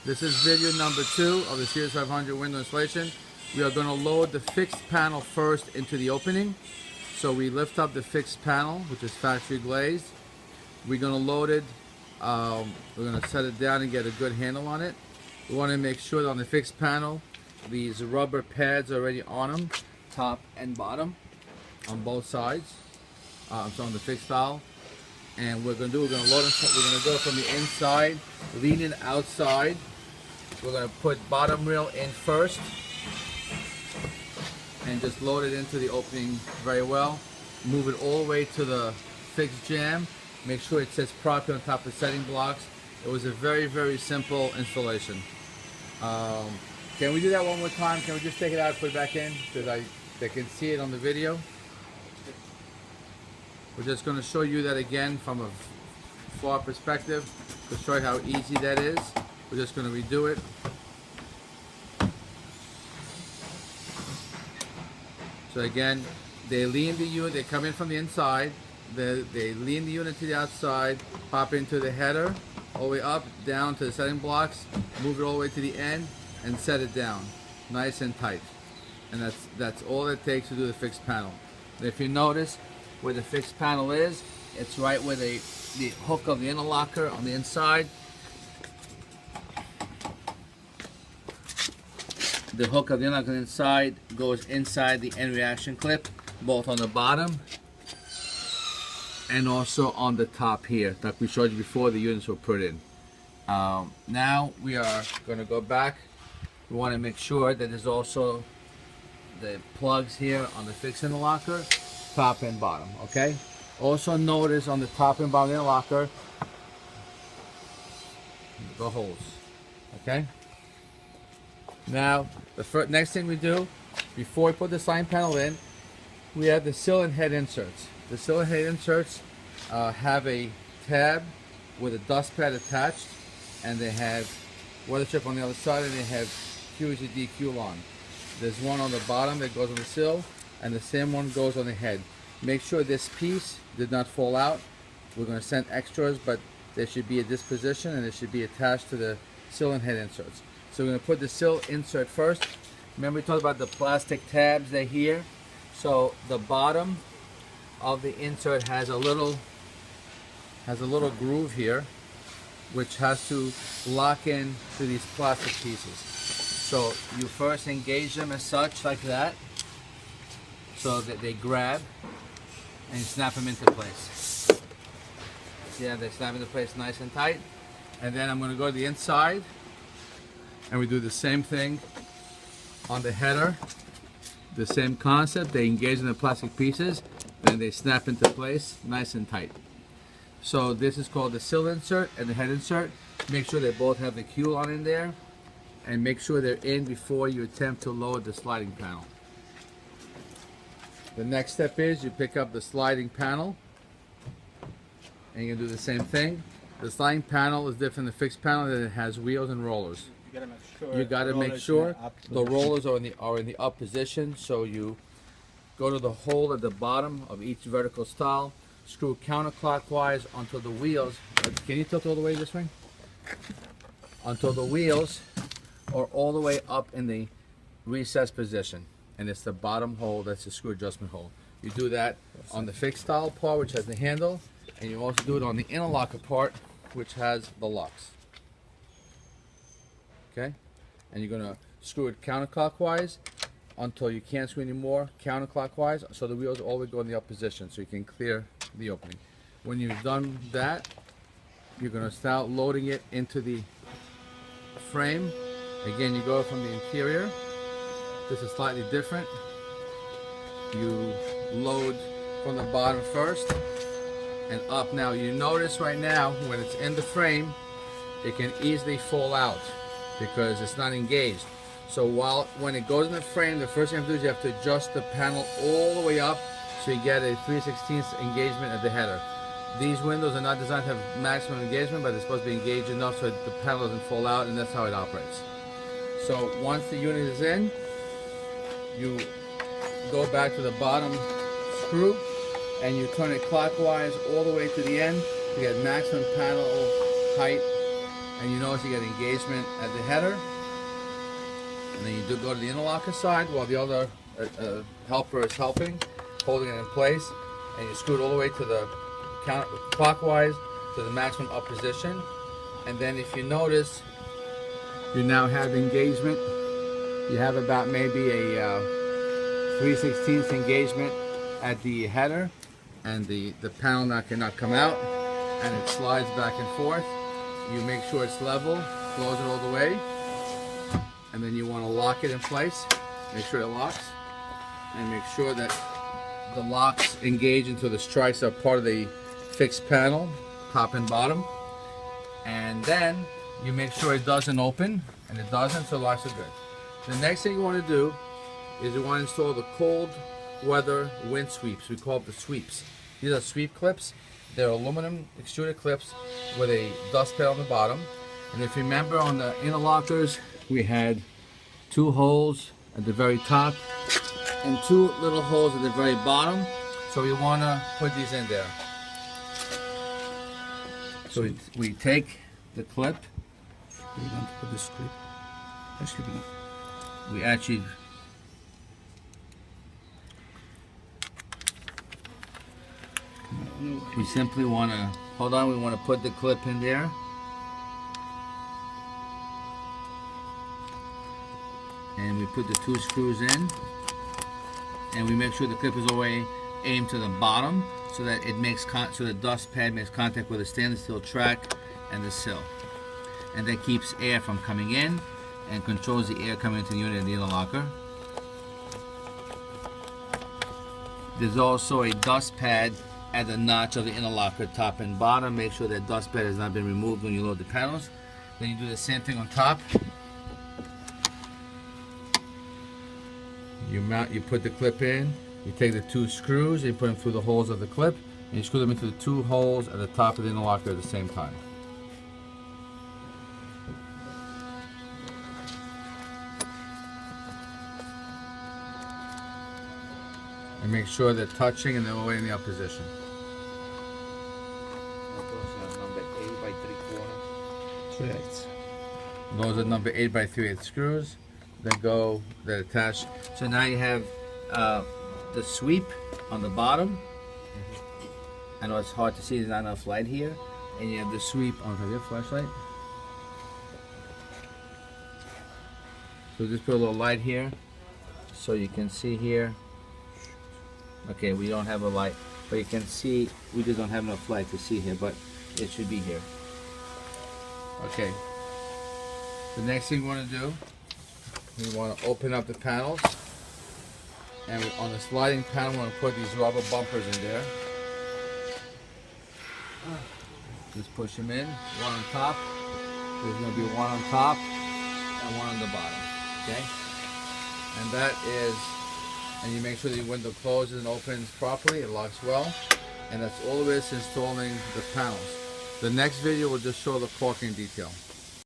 This is video number 2 of the Series 500 window installation. We are going to load the fixed panel first into the opening. So we lift up the fixed panel, which is factory glazed. We're going to load it. We're going to set it down and get a good handle on it. We want to make sure that on the fixed panel, these rubber pads are already on them, top and bottom, on both sides. So on the fixed valve. And we're going to load them. We're going to go from the inside, lean it outside. We're going to put bottom rail in first and just load it into the opening very well. Move it all the way to the fixed jamb. Make sure it sits properly on top of setting blocks. It was a very, very simple installation. Can we do that one more time? Can we just take it out and put it back in? Because they can see it on the video. We're just going to show you that again from a far perspective to show you how easy that is. We're just going to redo it. So again, they lean the unit, they come in from the inside, they lean the unit to the outside, pop into the header, all the way up, down to the setting blocks, move it all the way to the end, and set it down, nice and tight. And that's all it takes to do the fixed panel. And if you notice, where the fixed panel is, it's right where the hook of the interlocker on the inside. The hook of the interlocker on the inside goes inside the end reaction clip, both on the bottom and also on the top here, like we showed you before the units were put in. Now we are going to go back. We want to make sure that there's also the plugs here on the fixed interlocker, top and bottom, okay? Also notice on the top and bottom of the interlocker, the holes, okay? Now, the next thing we do, before we put the sliding panel in, we have the sill and head inserts. The sill and head inserts have a tab with a dust pad attached, and they have weather strip on the other side, and they have QEZ on. There's one on the bottom that goes on the sill, and the same one goes on the head. Make sure this piece did not fall out. We're going to send extras, but there should be a disposition and it should be attached to the sill and head inserts. So we're going to put the sill insert first. Remember we talked about the plastic tabs, they're here. So the bottom of the insert has a little groove here, which has to lock in to these plastic pieces. So you first engage them as such, like that, so that they grab and snap them into place. Yeah, they snap into place nice and tight. And then I'm going to go to the inside and we do the same thing on the header. The same concept, they engage in the plastic pieces, then they snap into place nice and tight. So this is called the sill insert and the head insert. Make sure they both have the Q on in there, and make sure they're in before you attempt to load the sliding panel. The next step is you pick up the sliding panel and you can do the same thing. The sliding panel is different than the fixed panel, that it has wheels and rollers. You got to make sure the rollers are in the up position. So you go to the hole at the bottom of each vertical stile, screw counterclockwise until the wheels. Can you tilt all the way this way? Until the wheels are all the way up in the recessed position. And it's the bottom hole, that's the screw adjustment hole. You do that on the fixed style part, which has the handle, and you also do it on the interlocker part, which has the locks. Okay? And you're going to screw it counterclockwise until you can't screw anymore, counterclockwise, so the wheels always go in the up position, so you can clear the opening. When you've done that, you're going to start loading it into the frame. Again, you go from the interior. This is slightly different. You load from the bottom first and up. Now you notice right now when it's in the frame, it can easily fall out because it's not engaged. So when it goes in the frame, the first thing you have to do is you have to adjust the panel all the way up so you get a 3/16 engagement at the header. These windows are not designed to have maximum engagement, but they're supposed to be engaged enough so the panel doesn't fall out, and that's how it operates. So once the unit is in, you go back to the bottom screw and you turn it clockwise all the way to the end to get maximum panel height and you notice you get engagement at the header, and then you do go to the interlocker side while the other helper is helping, holding it in place, and you screw it all the way to the clockwise to the maximum up position. And then if you notice, you now have engagement. You have about maybe a 3/16 engagement at the header, and the panel now cannot come out, and it slides back and forth. You make sure it's level, close it all the way, and then you want to lock it in place. Make sure it locks, and make sure that the locks engage into the strikes are part of the fixed panel, top and bottom. And then you make sure it doesn't open, and it doesn't, so locks are good. The next thing you want to do is you want to install the cold weather wind sweeps. We call it the sweeps. These are sweep clips. They're aluminum extruded clips with a dust pad on the bottom. And if you remember, on the interlockers, we had 2 holes at the very top and 2 little holes at the very bottom. So we want to put these in there. So we take the clip. We want to put this clip. We actually we simply want to hold on. We want to put the clip in there, and we put the 2 screws in, and we make sure the clip is always aimed to the bottom, so that it makes so the dust pad makes contact with the stainless steel track and the sill, and that keeps air from coming in and controls the air coming into the unit in the interlocker. There's also a dust pad at the notch of the interlocker, top and bottom. Make sure that dust pad has not been removed when you load the panels. Then you do the same thing on top. You put the clip in, you take the 2 screws, you put them through the holes of the clip, and you screw them into the 2 holes at the top of the interlocker at the same time. And make sure they're touching and they're all in the up position. Number 8 by 3/4. Those are number 8 by 3/8 screws that attach. So now you have the sweep on the bottom. I know it's hard to see, there's not enough light here. And you have the sweep on top of your flashlight. So just put a little light here so you can see here. Okay, we don't have a light, but you can see, we just don't have enough light to see here, but it should be here. Okay. The next thing we want to do, we want to open up the panels, and on the sliding panel, we want to put these rubber bumpers in there. Just push them in, one on top. There's going to be one on top and one on the bottom. Okay? And that is, and you make sure the window closes and opens properly, it locks well. And that's all it is installing the panels. The next video will just show the caulking detail.